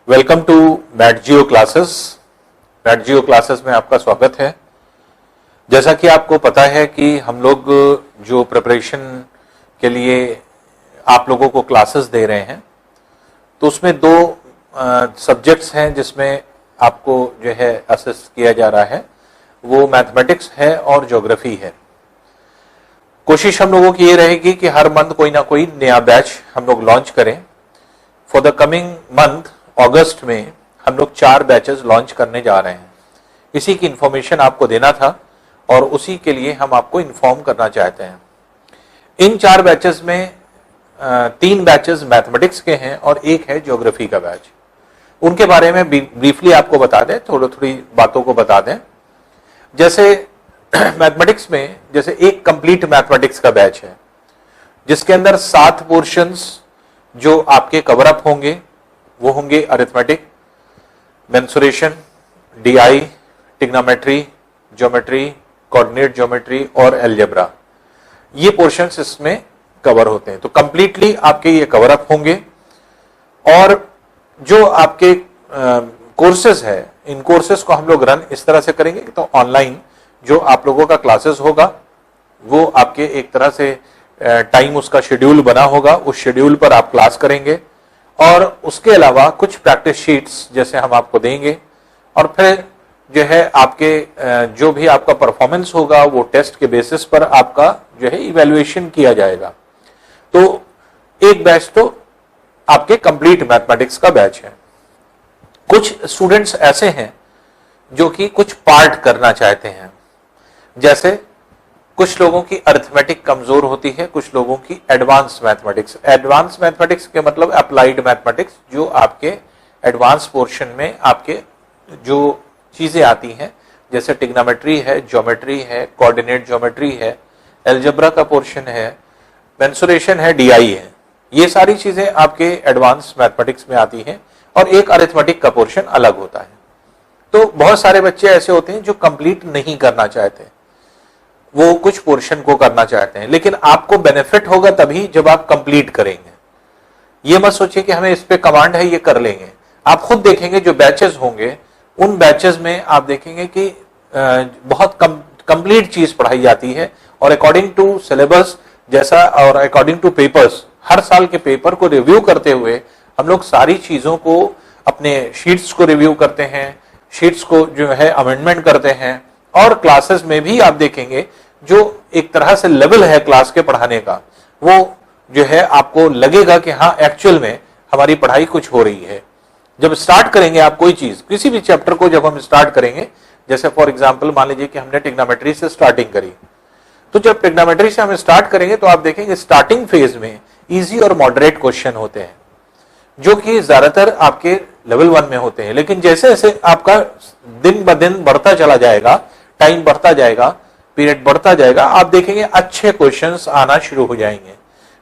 Welcome to मैटजियो classes. मैटजियो classes में आपका स्वागत है। जैसा कि आपको पता है कि हम लोग जो प्रिपरेशन के लिए आप लोगों को क्लासेस दे रहे हैं, तो उसमें दो सब्जेक्ट्स हैं जिसमें आपको जो है असिस्ट किया जा रहा है, वो मैथमेटिक्स है और ज्योग्राफी है। कोशिश हम लोगों की ये रहेगी कि हर मंथ कोई ना कोई नया बैच हम लोग लॉन्च करें। फॉर द कमिंग मंथ अगस्त में हम लोग 4 बैचेस लॉन्च करने जा रहे हैं। इसी की इंफॉर्मेशन आपको देना था और उसी के लिए हम आपको इन्फॉर्म करना चाहते हैं। इन 4 बैचेस में 3 बैचेस मैथमेटिक्स के हैं और एक है ज्योग्राफी का बैच। उनके बारे में ब्रीफली आपको बता दें, थोड़ी बातों को बता दें। जैसे मैथमेटिक्स में जैसे एक कंप्लीट मैथमेटिक्स का बैच है जिसके अंदर 7 पोर्शंस जो आपके कवर अप होंगे, वो होंगे arithmetic, mensuration, DI, trigonometry, geometry, coordinate geometry और अलजेब्रा। ये पोर्शंस इसमें कवर होते हैं। तो कंप्लीटली आपके ये कवर अप होंगे। और जो आपके कोर्सेज है, इन कोर्सेज को हम लोग रन इस तरह से करेंगे तो ऑनलाइन जो आप लोगों का क्लासेस होगा वो आपके एक तरह से टाइम उसका शेड्यूल बना होगा, उस शेड्यूल पर आप क्लास करेंगे और उसके अलावा कुछ प्रैक्टिस शीट्स जैसे हम आपको देंगे और फिर जो है आपके जो भी आपका परफॉर्मेंस होगा वो टेस्ट के बेसिस पर आपका जो है इवैल्यूएशन किया जाएगा। तो एक बैच तो आपके कंप्लीट मैथमेटिक्स का बैच है। कुछ स्टूडेंट्स ऐसे हैं जो कि कुछ पार्ट करना चाहते हैं, जैसे कुछ लोगों की अरिथमेटिक कमजोर होती है, कुछ लोगों की एडवांस मैथमेटिक्स। एडवांस मैथमेटिक्स के मतलब अप्लाइड मैथमेटिक्स, जो आपके एडवांस पोर्शन में आपके जो चीजें आती हैं जैसे ट्रिग्नोमेट्री है, ज्योमेट्री है, कोऑर्डिनेट ज्योमेट्री है, अलजेब्रा का पोर्शन है, मेंसुरेशन है, डीआई है। ये सारी चीजें आपके एडवांस मैथमेटिक्स में आती हैं और एक अरिथमेटिक का पोर्शन अलग होता है। तो बहुत सारे बच्चे ऐसे होते हैं जो कंप्लीट नहीं करना चाहते, वो कुछ पोर्शन को करना चाहते हैं, लेकिन आपको बेनिफिट होगा तभी जब आप कंप्लीट करेंगे। ये मत सोचिए कि हमें इस पे कमांड है ये कर लेंगे। आप खुद देखेंगे जो बैचेस होंगे उन बैचेस में आप देखेंगे कि बहुत कंप्लीट चीज पढ़ाई जाती है और अकॉर्डिंग टू सिलेबस जैसा और अकॉर्डिंग टू पेपर्स, हर साल के पेपर को रिव्यू करते हुए हम लोग सारी चीजों को अपने शीट्स को रिव्यू करते हैं, शीट्स को जो है अमेंडमेंट करते हैं। और क्लासेस में भी आप देखेंगे जो एक तरह से लेवल है क्लास के पढ़ाने का, वो जो है आपको लगेगा कि हाँ एक्चुअल में हमारी पढ़ाई कुछ हो रही है। जब स्टार्ट करेंगे आप कोई चीज, किसी भी चैप्टर को जब हम स्टार्ट करेंगे, जैसे फॉर एग्जांपल मान लीजिए कि हमने ट्रिग्नोमेट्री से स्टार्टिंग करी, तो जब ट्रिग्नोमेट्री से हम स्टार्ट करेंगे तो आप देखेंगे स्टार्टिंग फेज में इजी और मॉडरेट क्वेश्चन होते हैं जो कि ज्यादातर आपके लेवल 1 में होते हैं। लेकिन जैसे जैसे आपका दिन ब दिन बढ़ता चला जाएगा, टाइम बढ़ता जाएगा, पीरियड बढ़ता जाएगा, आप देखेंगे अच्छे क्वेश्चंस आना शुरू हो जाएंगे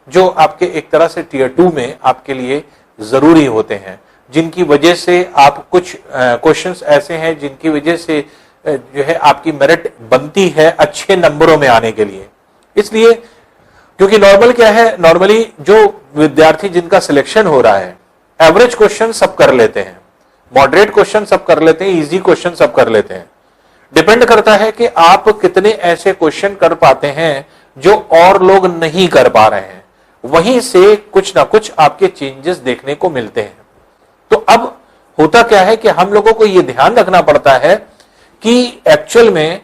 जो आपके एक तरह से टियर 2 में आपके लिए जरूरी होते हैं, जिनकी वजह से आप कुछ क्वेश्चंस ऐसे हैं जिनकी वजह से जो है आपकी मेरिट बनती है अच्छे नंबरों में आने के लिए। इसलिए क्योंकि नॉर्मल क्या है, नॉर्मली जो विद्यार्थी जिनका सिलेक्शन हो रहा है एवरेज क्वेश्चन सब कर लेते हैं, मॉडरेट क्वेश्चन सब कर लेते हैं, इजी क्वेश्चन सब कर लेते हैं। डिपेंड करता है कि आप कितने ऐसे क्वेश्चन कर पाते हैं जो और लोग नहीं कर पा रहे हैं, वहीं से कुछ ना कुछ आपके चेंजेस देखने को मिलते हैं। तो अब होता क्या है कि हम लोगों को यह ध्यान रखना पड़ता है कि एक्चुअल में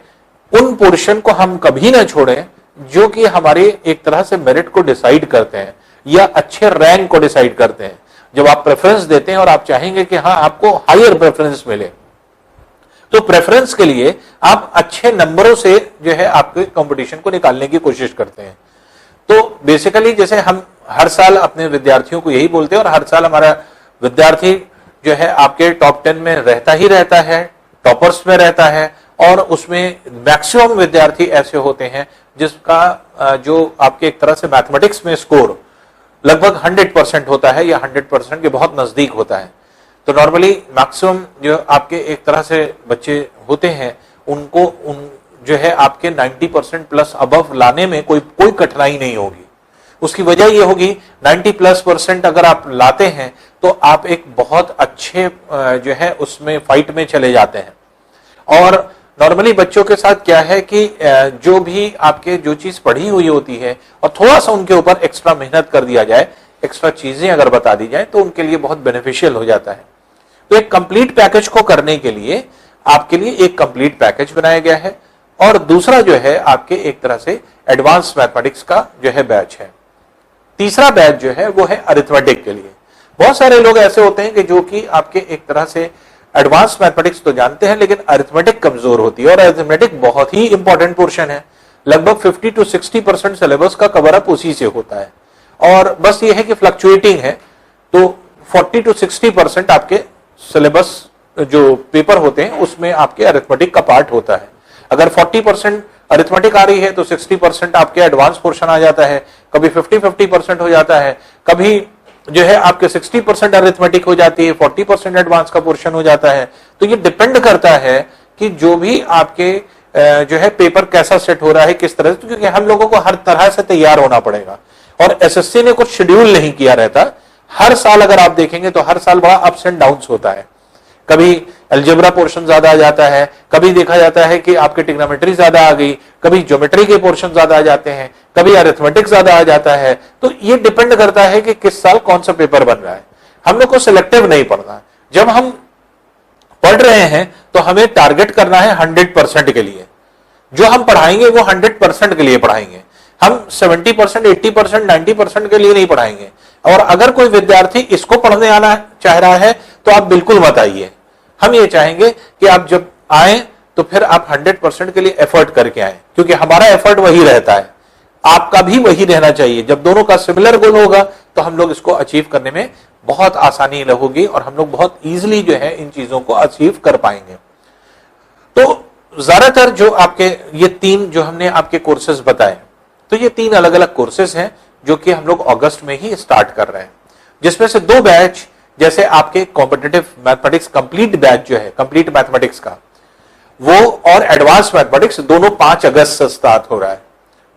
उन पोर्शन को हम कभी ना छोड़ें जो कि हमारे एक तरह से मेरिट को डिसाइड करते हैं या अच्छे रैंक को डिसाइड करते हैं। जब आप प्रेफरेंस देते हैं और आप चाहेंगे कि हाँ आपको हायर प्रेफरेंस मिले, तो प्रेफरेंस के लिए आप अच्छे नंबरों से जो है आपके कंपटीशन को निकालने की कोशिश करते हैं। तो बेसिकली जैसे हम हर साल अपने विद्यार्थियों को यही बोलते हैं और हर साल हमारा विद्यार्थी जो है आपके टॉप 10 में रहता ही रहता है, टॉपर्स में रहता है, और उसमें मैक्सिमम विद्यार्थी ऐसे होते हैं जिसका जो आपके एक तरह से मैथमेटिक्स में स्कोर लगभग 100% होता है या 100% के बहुत नजदीक होता है। तो नॉर्मली मैक्सिमम जो आपके एक तरह से बच्चे होते हैं उनको जो है आपके 90% प्लस अबव लाने में कोई कठिनाई नहीं होगी। उसकी वजह यह होगी 90+% अगर आप लाते हैं तो आप एक बहुत अच्छे जो है उसमें फाइट में चले जाते हैं। और नॉर्मली बच्चों के साथ क्या है कि जो भी आपके जो चीज पढ़ी हुई होती है और थोड़ा सा उनके ऊपर एक्स्ट्रा मेहनत कर दिया जाए, एक्स्ट्रा चीजें अगर बता दी जाए तो उनके लिए बहुत बेनिफिशियल हो जाता है। तो एक कंप्लीट पैकेज को करने के लिए आपके लिए एक कंप्लीट पैकेज बनाया गया है। और दूसरा जो है आपके एक तरह से एडवांस मैथमेटिक्स का जो है बैच है। तीसरा बैच जो है वो है अरिथमेटिक के लिए। बहुत सारे लोग ऐसे होते हैं कि जो कि आपके एक तरह से एडवांस मैथमेटिक्स तो जानते हैं लेकिन अरिथमेटिक कमजोर होती है, और अरिथमेटिक बहुत ही इंपॉर्टेंट पोर्शन है। लगभग 50 to 60% सिलेबस का कवर अप उसी से होता है, और बस ये है कि फ्लक्चुएटिंग है। तो 40 to 60% आपके सिलेबस जो पेपर होते हैं उसमें आपके अरिथमेटिक का पार्ट होता है। अगर 40% अरिथमेटिक आ रही है तो 60% आपके एडवांस पोर्शन आ जाता है, कभी 50-50% हो जाता है, कभी जो है आपके 60% अरिथमेटिक हो जाती है, 40% एडवांस का पोर्शन हो जाता है। तो ये डिपेंड करता है कि जो भी आपके जो है पेपर कैसा सेट हो रहा है, किस तरह से, क्योंकि हम लोगों को हर तरह से तैयार होना पड़ेगा। और एसएससी ने कुछ शेड्यूल नहीं किया रहता। हर साल अगर आप देखेंगे तो हर साल बड़ा अप्स एंड डाउन्स होता है। कभी अलजेब्रा पोर्शन ज्यादा आ जाता है, कभी देखा जाता है कि आपके ट्रिग्नोमेट्री ज्यादा आ गई, कभी ज्योमेट्री के पोर्शन ज्यादा आ जाते हैं, कभी अरिथमेटिक ज्यादा आ जाता है। तो ये डिपेंड करता है कि किस साल कौन सा पेपर बन रहा है। हम लोग को सिलेक्टिव नहीं पढ़ना। जब हम पढ़ रहे हैं तो हमें टारगेट करना है 100% के लिए। जो हम पढ़ाएंगे वो 100% के लिए पढ़ाएंगे। हम 70%, 80%, 90% के लिए नहीं पढ़ाएंगे। और अगर कोई विद्यार्थी इसको पढ़ने आना चाह रहा है तो आप बिल्कुल मत आइए। हम ये चाहेंगे कि आप जब आए तो फिर आप 100% के लिए एफर्ट करके आए, क्योंकि हमारा एफर्ट वही रहता है, आपका भी वही रहना चाहिए। जब दोनों का सिमिलर गोल होगा तो हम लोग इसको अचीव करने में बहुत आसानी होगी और हम लोग बहुत इजीली जो है इन चीजों को अचीव कर पाएंगे। तो ज्यादातर जो आपके ये 3 जो हमने आपके कोर्सेज बताए, तो ये 3 अलग अलग कोर्सेज हैं जो कि हम लोग अगस्त में ही स्टार्ट कर रहे हैं, जिसमें से 2 बैच जैसे आपके कॉम्पिटिटिव मैथमेटिक्स कंप्लीट बैच जो है कंप्लीट मैथमेटिक्स का, वो और एडवांस मैथमेटिक्स दोनों 5 अगस्त से स्टार्ट हो रहा है।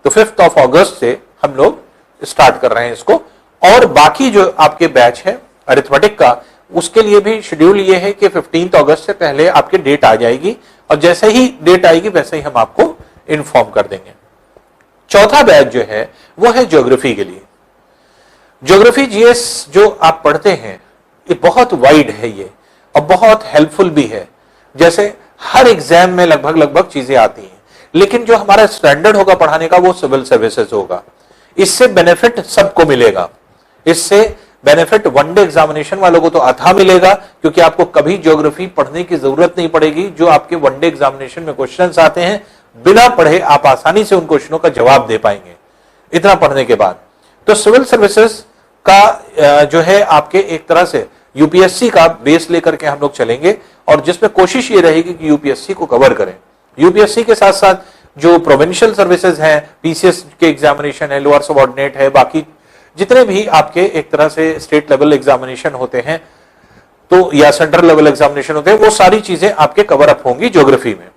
तो 5 अगस्त से हम लोग स्टार्ट कर रहे हैं इसको। और बाकी जो आपके बैच है अरिथमेटिक का, उसके लिए भी शेड्यूल ये है कि 15 अगस्त से पहले आपकी डेट आ जाएगी, और जैसे ही डेट आएगी वैसे ही हम आपको इन्फॉर्म कर देंगे। चौथा बैच जो है वो है ज्योग्राफी के लिए। ज्योग्राफी जीएस जो आप पढ़ते हैं ये बहुत वाइड है ये, और बहुत हेल्पफुल भी है। जैसे हर एग्जाम में लगभग चीजें आती हैं, लेकिन जो हमारा स्टैंडर्ड होगा पढ़ाने का वो सिविल सर्विसेज होगा। इससे बेनिफिट सबको मिलेगा। इससे बेनिफिट वनडे एग्जामिनेशन वालों को तो अथा मिलेगा, क्योंकि आपको कभी ज्योग्राफी पढ़ने की जरूरत नहीं पड़ेगी। जो आपके वनडे एग्जामिनेशन में क्वेश्चंस आते हैं, बिना पढ़े आप आसानी से उन क्वेश्चनों का जवाब दे पाएंगे इतना पढ़ने के बाद। तो सिविल सर्विसेज का जो है आपके एक तरह से यूपीएससी का बेस लेकर के हम लोग चलेंगे, और जिसमें कोशिश ये रहेगी कि यूपीएससी को कवर करें। यूपीएससी के साथ साथ जो प्रोविंशियल सर्विसेज हैं, पीसीएस के एग्जामिनेशन है, लोअर सबऑर्डिनेट है, बाकी जितने भी आपके एक तरह से स्टेट लेवल एग्जामिनेशन होते हैं तो या सेंट्रल लेवल एग्जामिनेशन होते हैं, वो सारी चीजें आपके कवर अप होंगी ज्योग्राफी में।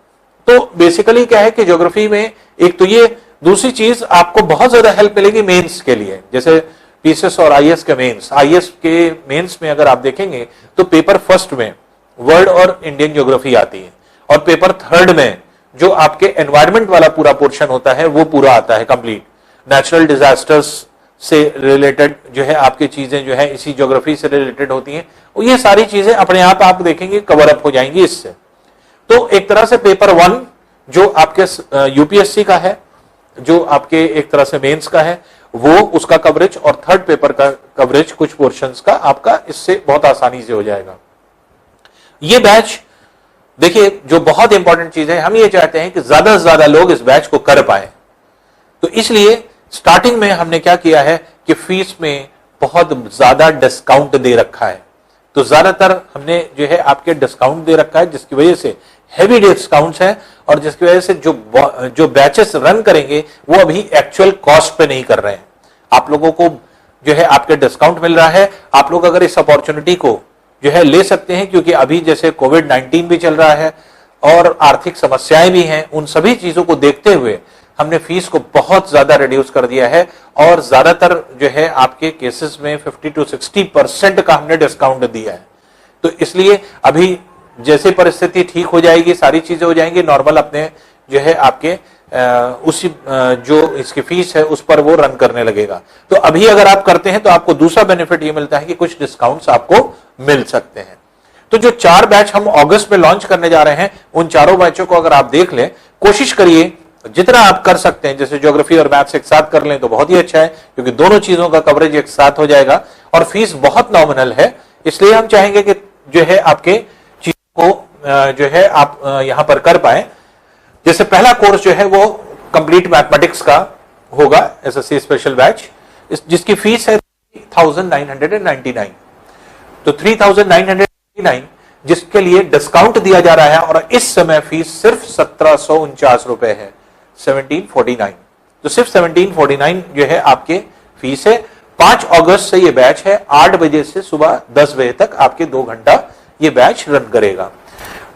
तो बेसिकली क्या है कि ज्योग्राफी में एक तो ये, दूसरी चीज आपको बहुत ज्यादा हेल्प मिलेगी मेंस के लिए। जैसे पीसीएस और आईएएस के मेंस, आईएएस के मेंस में अगर आप देखेंगे तो पेपर फर्स्ट में वर्ल्ड और इंडियन ज्योग्राफी आती है, और पेपर थर्ड में जो आपके एनवायरमेंट वाला पूरा पोर्शन होता है वो पूरा आता है कंप्लीट। नेचुरल डिजास्टर्स से रिलेटेड जो है आपकी चीजें जो है इसी ज्योग्राफी से रिलेटेड होती हैं, और ये सारी चीजें अपने आप देखेंगे कवर अप हो जाएंगी इससे। तो एक तरह से पेपर 1 जो आपके यूपीएससी का है, जो आपके एक तरह से मेंस का है, वो उसका कवरेज, और थर्ड पेपर का कवरेज कुछ पोर्शंस का आपका इससे बहुत आसानी से हो जाएगा। ये बैच देखिए जो बहुत इंपॉर्टेंट चीज है, हम ये चाहते हैं कि ज्यादा से ज्यादा लोग इस बैच को कर पाए। तो इसलिए स्टार्टिंग में हमने क्या किया है कि फीस में बहुत ज्यादा डिस्काउंट दे रखा है। तो ज्यादातर हमने जो है आपके डिस्काउंट दे रखा है, जिसकी वजह से हेवी डिस्काउंट्स हैं, और जिसकी वजह से जो बैचेस रन करेंगे वो अभी एक्चुअल कॉस्ट पे नहीं कर रहे हैं। आप लोगों को जो है आपके डिस्काउंट मिल रहा है। आप लोग अगर इस अपॉर्चुनिटी को जो है ले सकते हैं, क्योंकि अभी जैसे कोविड-19 भी चल रहा है और आर्थिक समस्याएं भी हैं, उन सभी चीजों को देखते हुए हमने फीस को बहुत ज्यादा रिड्यूस कर दिया है और ज्यादातर जो है आपके केसेस में 50 to 60% का हमने डिस्काउंट दिया है। तो इसलिए अभी जैसे परिस्थिति ठीक हो जाएगी, सारी चीजें हो जाएंगी नॉर्मल, अपने जो है आपके उसी जो इसकी फीस है उस पर वो रन करने लगेगा। तो अभी अगर आप करते हैं तो आपको दूसरा बेनिफिट ये मिलता है कि कुछ डिस्काउंट्स आपको मिल सकते हैं। तो जो 4 बैच हम अगस्त में लॉन्च करने जा रहे हैं, उन चारों बैचों को अगर आप देख लें, कोशिश करिए जितना आप कर सकते हैं, जैसे ज्योग्राफी और मैथ्स एक साथ कर लें तो बहुत ही अच्छा है, क्योंकि दोनों चीजों का कवरेज एक साथ हो जाएगा और फीस बहुत नॉमिनल है। इसलिए हम चाहेंगे कि जो है आपके चीजों को जो है आप यहां पर कर पाए। जैसे पहला कोर्स जो है वो कंप्लीट मैथमेटिक्स का होगा, एसएससी स्पेशल बैच, जिसकी फीस है 3999। तो 3999 जिसके लिए डिस्काउंट दिया जा रहा है और इस समय फीस सिर्फ 1749 रुपए है, 1749। तो सिर्फ 1749 जो है आपके फीस है। 5 अगस्त से ये बैच है, 8 बजे से सुबह 10 बजे तक आपके 2 घंटा ये बैच रन करेगा।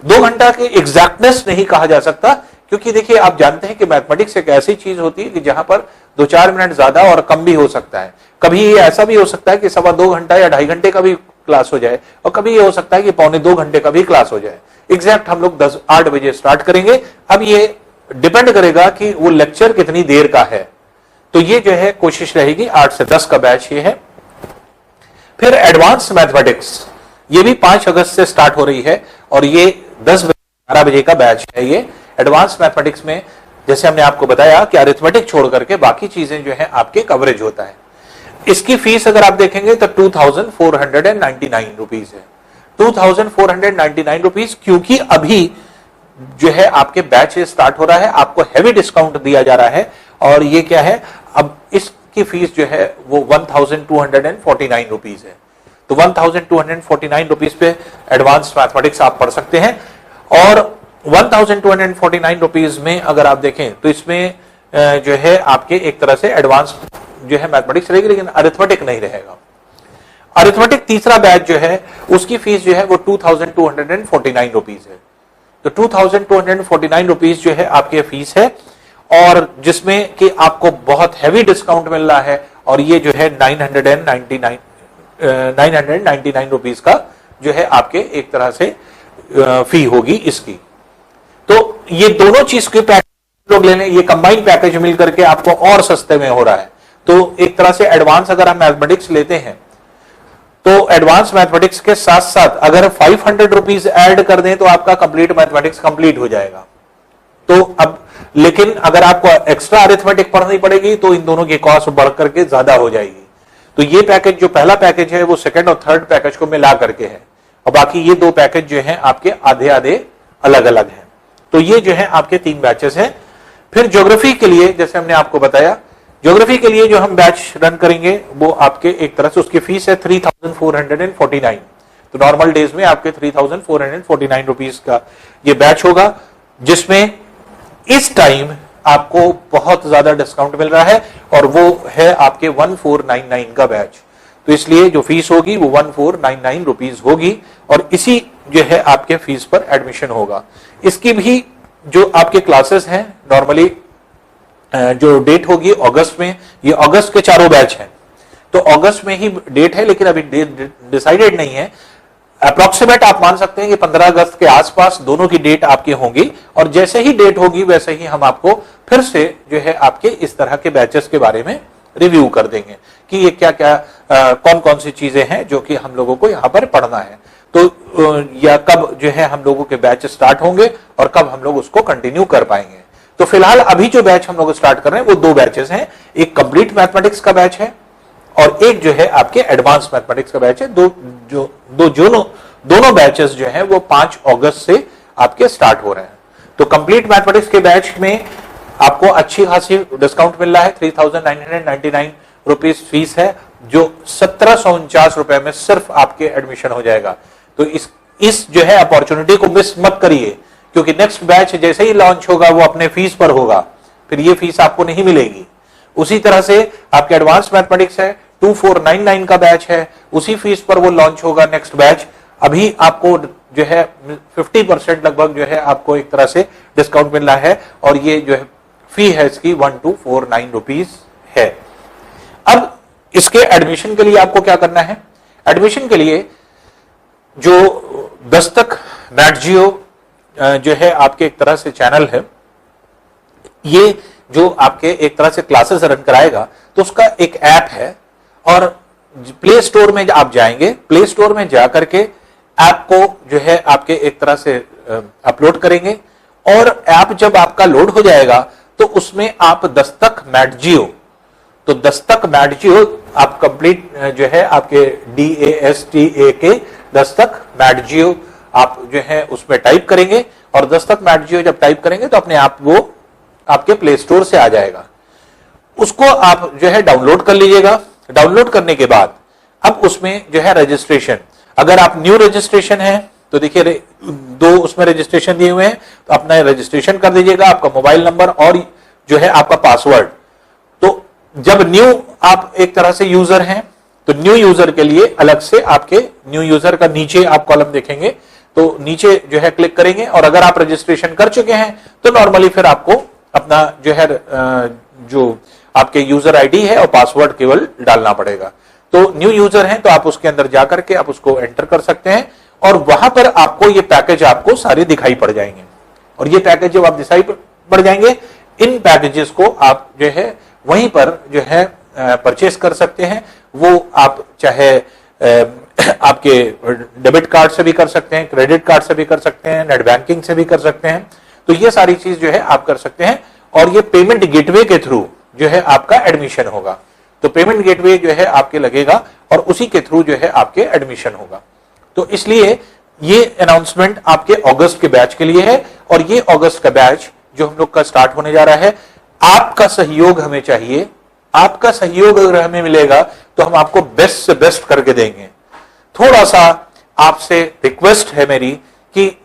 2 घंटा के एग्जैक्टनेस नहीं कहा जा सकता, क्योंकि देखिए आप जानते हैं कि मैथमेटिक्स एक ऐसी चीज होती है कि जहां पर 2-4 मिनट ज्यादा और कम भी हो सकता है। कभी ये ऐसा भी हो सकता है कि 2.25 घंटा या 2.5 घंटे का भी क्लास हो जाए, और कभी ये हो सकता है कि 1.25-2 घंटे का भी क्लास हो जाए। एग्जैक्ट हम लोग 8 बजे स्टार्ट करेंगे। अब ये डिपेंड करेगा कि वो लेक्चर कितनी देर का है। तो ये जो है कोशिश रहेगी 8 से 10 का बैच ये है। फिर एडवांस मैथमेटिक्स, ये भी 5 अगस्त से स्टार्ट हो रही है और ये 10-12 बजे का बैच है। ये एडवांस मैथमेटिक्स में जैसे हमने आपको बताया कि अरिथमेटिक छोड़ करके बाकी चीजें जो है आपके कवरेज होता है। इसकी फीस अगर आप देखेंगे तो 2499 रुपीज है, 2499 रुपीज, क्योंकि अभी जो है आपके बैच स्टार्ट हो रहा है, आपको हैवी डिस्काउंट दिया जा रहा है। और ये क्या है, अब इसकी फीस जो है वो 1249 रुपीज है। तो 1249 रुपीज पे एडवांस मैथमेटिक्स आप पढ़ सकते हैं। और 1249 रुपीज में अगर आप देखें तो इसमें जो है आपके एक तरह से एडवांस जो है मैथमेटिक्स रहेगी, लेकिन अरिथमेटिक नहीं रहेगा। अरिथमेटिक तीसरा बैच जो है उसकी फीस जो है वो 2249 रुपीज है। तो 2249 रुपीज जो है आपकी फीस है, और जिसमें कि आपको बहुत हैवी डिस्काउंट मिल रहा है। और ये जो है 999 रुपीज का जो है आपके एक तरह से फी होगी इसकी। तो ये दोनों चीज के पैकेज लोग ले लें, ये कंबाइंड पैकेज मिलकर के आपको और सस्ते में हो रहा है। तो एक तरह से एडवांस अगर हम मैथमेटिक्स लेते हैं तो एडवांस मैथमेटिक्स के साथ साथ अगर 500 रुपीज ऐड कर दें तो आपका कंप्लीट मैथमेटिक्स कंप्लीट हो जाएगा। तो अब लेकिन अगर आपको एक्स्ट्रा अरिथमेटिक पढ़नी पड़ेगी तो इन दोनों की कॉस्ट बढ़ करके ज्यादा हो जाएगी। तो ये पैकेज जो पहला पैकेज है वो सेकंड और थर्ड पैकेज को मिला करके है, और बाकी ये 2 पैकेज जो है आपके आधे आधे अलग अलग हैं। तो ये जो है आपके 3 बैचेस हैं। फिर ज्योग्राफी के लिए जैसे हमने आपको बताया, ज्योग्राफी के लिए जो हम बैच रन करेंगे वो आपके एक तरह से उसकी फीस है 3449। तो नॉर्मल डेज में आपके 3449 रुपीज का ये बैच होगा, जिसमें इस टाइम आपको बहुत ज्यादा डिस्काउंट मिल रहा है, और वो है आपके 1499 का बैच। तो इसलिए जो फीस होगी वो 1499 रुपीज होगी, और इसी जो है आपके फीस पर एडमिशन होगा। इसकी भी जो आपके क्लासेस हैं नॉर्मली जो डेट होगी अगस्त में, ये अगस्त के चारों बैच हैं। तो अगस्त में ही डेट है, लेकिन अभी डेट डिसाइडेड नहीं है। अप्रोक्सीमेट आप मान सकते हैं कि 15 अगस्त के आसपास दोनों की डेट आपकी होंगी, और जैसे ही डेट होगी वैसे ही हम आपको फिर से जो है आपके इस तरह के बैचेस के बारे में रिव्यू कर देंगे कि ये क्या क्या कौन कौन सी चीजें हैं जो कि हम लोगों को यहाँ पर पढ़ना है। तो या कब जो है हम लोगों के बैच स्टार्ट होंगे और कब हम लोग उसको कंटिन्यू कर पाएंगे। तो फिलहाल अभी जो बैच हम लोग स्टार्ट कर रहे हैं वो 2 बैचेस हैं, एक कंप्लीट मैथमेटिक्स का बैच है और एक जो है आपके एडवांस मैथमेटिक्स का बैच है। दोनों बैचेस जो है वो 5 अगस्त से आपके स्टार्ट हो रहे हैं। तो कंप्लीट मैथमेटिक्स के बैच में आपको अच्छी खासी डिस्काउंट मिल रहा है, 3999 रुपीज फीस है, जो 1749 रुपए में सिर्फ आपके एडमिशन हो जाएगा। तो इस जो है अपॉर्चुनिटी को मिस मत करिए, क्योंकि नेक्स्ट बैच जैसे ही लॉन्च होगा वो अपने फीस पर होगा, फिर ये फीस आपको नहीं मिलेगी। उसी तरह से आपके एडवांस मैथमेटिक्स है, 2499 का बैच है, उसी फीस पर वो लॉन्च होगा नेक्स्ट बैच। अभी आपको जो है 50% लगभग जो है आपको एक तरह से डिस्काउंट मिल रहा है, और ये जो है फी है इसकी 1249 रुपीज है। अब इसके एडमिशन के लिए आपको क्या करना है? एडमिशन के लिए जो दस्तक NATGeo जो है आपके एक तरह से चैनल है, ये जो आपके एक तरह से क्लासेस रन कराएगा, तो उसका एक ऐप है और प्ले स्टोर में आप जाएंगे, प्ले स्टोर में जाकर के ऐप को जो है आपके एक तरह से अपलोड करेंगे और ऐप जब आपका लोड हो जाएगा तो उसमें आप दस्तक NATGeo, तो दस्तक NATGeo आप कंप्लीट जो है आपके DASTAK दस्तक NATGeo आप जो है उसमें टाइप करेंगे और दस्तक NATGeo जब टाइप करेंगे तो अपने आप वो आपके प्ले स्टोर से आ जाएगा। उसको आप जो है डाउनलोड कर लीजिएगा। डाउनलोड करने के बाद अब उसमें जो है रजिस्ट्रेशन, अगर आप न्यू रजिस्ट्रेशन है तो देखिए 2 उसमें रजिस्ट्रेशन दिए हुए हैं, तो अपना रजिस्ट्रेशन कर दीजिएगा, आपका मोबाइल नंबर और जो है आपका पासवर्ड। तो जब न्यू आप एक तरह से यूजर हैं तो न्यू यूजर के लिए अलग से आपके न्यू यूजर का नीचे आप कॉलम देखेंगे, तो नीचे जो है क्लिक करेंगे और अगर आप रजिस्ट्रेशन कर चुके हैं तो नॉर्मली फिर आपको अपना जो है जो आपके यूजर आईडी है और पासवर्ड केवल डालना पड़ेगा। तो न्यू यूजर हैं तो आप उसके अंदर जाकर के आप उसको एंटर कर सकते हैं और वहां पर आपको ये पैकेज आपको सारे दिखाई पड़ जाएंगे और ये पैकेज जब आप दिखाई पड़ जाएंगे, इन पैकेजेस को आप जो है वहीं पर जो है परचेस कर सकते हैं। वो आप चाहे आपके डेबिट कार्ड से भी कर सकते हैं, क्रेडिट कार्ड से भी कर सकते हैं, नेट बैंकिंग से भी कर सकते हैं। तो ये सारी चीज जो है आप कर सकते हैं और ये पेमेंट गेटवे के थ्रू जो है आपका एडमिशन होगा। तो पेमेंट गेटवे जो है आपके लगेगा और उसी के थ्रू जो है आपके एडमिशन होगा। तो इसलिए ये अनाउंसमेंट आपके अगस्त के बैच के लिए है और ये अगस्त का बैच जो हम लोग का स्टार्ट होने जा रहा है, आपका सहयोग हमें चाहिए। आपका सहयोग अगर हमें मिलेगा तो हम आपको बेस्ट से बेस्ट करके देंगे। थोड़ा सा आपसे रिक्वेस्ट है मेरी कि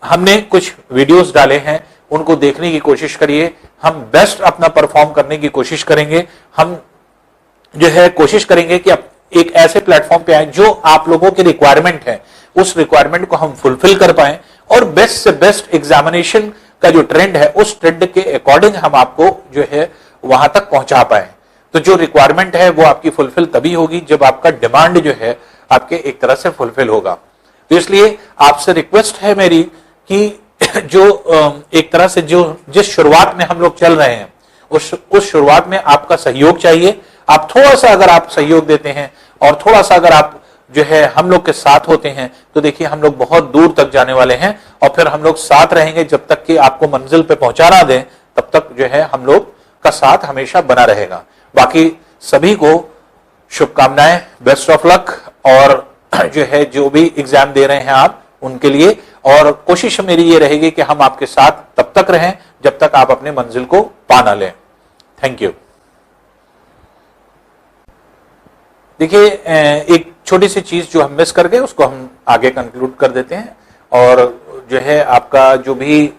हमने कुछ वीडियोस डाले हैं, उनको देखने की कोशिश करिए। हम बेस्ट अपना परफॉर्म करने की कोशिश करेंगे। हम जो है कोशिश करेंगे कि आप एक ऐसे प्लेटफॉर्म पे आए जो आप लोगों की रिक्वायरमेंट है, उस रिक्वायरमेंट को हम फुलफिल कर पाए और बेस्ट से बेस्ट एग्जामिनेशन का जो ट्रेंड है उस ट्रेंड के अकॉर्डिंग हम आपको जो है वहां तक पहुंचा पाए। तो जो रिक्वायरमेंट है वो आपकी फुलफिल तभी होगी जब आपका डिमांड जो है आपके एक तरह से फुलफिल होगा। तो इसलिए आपसे रिक्वेस्ट है मेरी कि जो एक तरह से जो जिस शुरुआत में हम लोग चल रहे हैं उस शुरुआत में आपका सहयोग चाहिए। आप थोड़ा सा अगर आप सहयोग देते हैं और थोड़ा सा अगर आप जो है हम लोग के साथ होते हैं तो देखिए हम लोग बहुत दूर तक जाने वाले हैं और फिर हम लोग साथ रहेंगे जब तक कि आपको मंजिल पे पहुंचा ना दें, तब तक जो है हम लोग का साथ हमेशा बना रहेगा। बाकी सभी को शुभकामनाएं, बेस्ट ऑफ लक और जो है जो भी एग्जाम दे रहे हैं आप उनके लिए, और कोशिश मेरी ये रहेगी कि हम आपके साथ तब तक रहें जब तक आप अपने मंजिल को पा ना लें। Thank you. देखिए एक छोटी सी चीज जो हम मिस कर गए उसको हम आगे कंक्लूड कर देते हैं और जो है आपका जो भी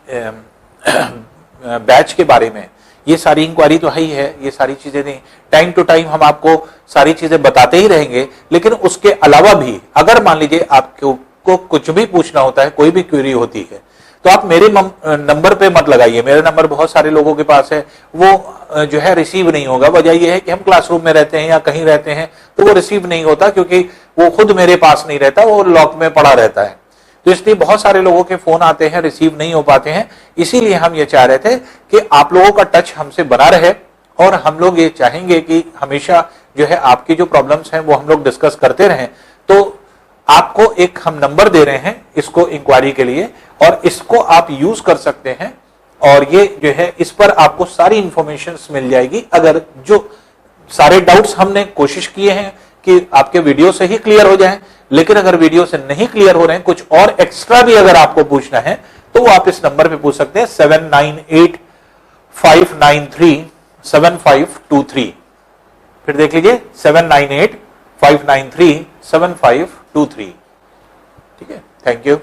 बैच के बारे में ये सारी इंक्वायरी तो है ही है, ये सारी चीजें नहीं, टाइम टू टाइम हम आपको सारी चीजें बताते ही रहेंगे। लेकिन उसके अलावा भी अगर मान लीजिए आपको कुछ भी पूछना होता है, कोई भी क्वेरी होती है, तो आप मेरे नंबर पे मत लगाइए। मेरा नंबर बहुत सारे लोगों के पास है, वो जो है रिसीव नहीं होगा। वजह यह है कि हम क्लासरूम में रहते हैं या कहीं रहते हैं तो वो रिसीव नहीं होता, क्योंकि वो खुद मेरे पास नहीं रहता, वो लॉक में पड़ा रहता है। तो इसलिए बहुत सारे लोगों के फोन आते हैं, रिसीव नहीं हो पाते हैं। इसीलिए हम ये चाह रहे थे कि आप लोगों का टच हमसे बना रहे और हम लोग ये चाहेंगे कि हमेशा जो है आपकी जो प्रॉब्लम्स हैं वो हम लोग डिस्कस करते रहें। तो आपको एक हम नंबर दे रहे हैं इसको इंक्वायरी के लिए और इसको आप यूज कर सकते हैं और ये जो है इस पर आपको सारी इंफॉर्मेशन मिल जाएगी। अगर जो सारे डाउट्स हमने कोशिश किए हैं कि आपके वीडियो से ही क्लियर हो जाएं, लेकिन अगर वीडियो से नहीं क्लियर हो रहे हैं, कुछ और एक्स्ट्रा भी अगर आपको पूछना है तो वो आप इस नंबर पे पूछ सकते हैं 7985937523। फिर देख लीजिए 7985937523। ठीक है, थैंक यू।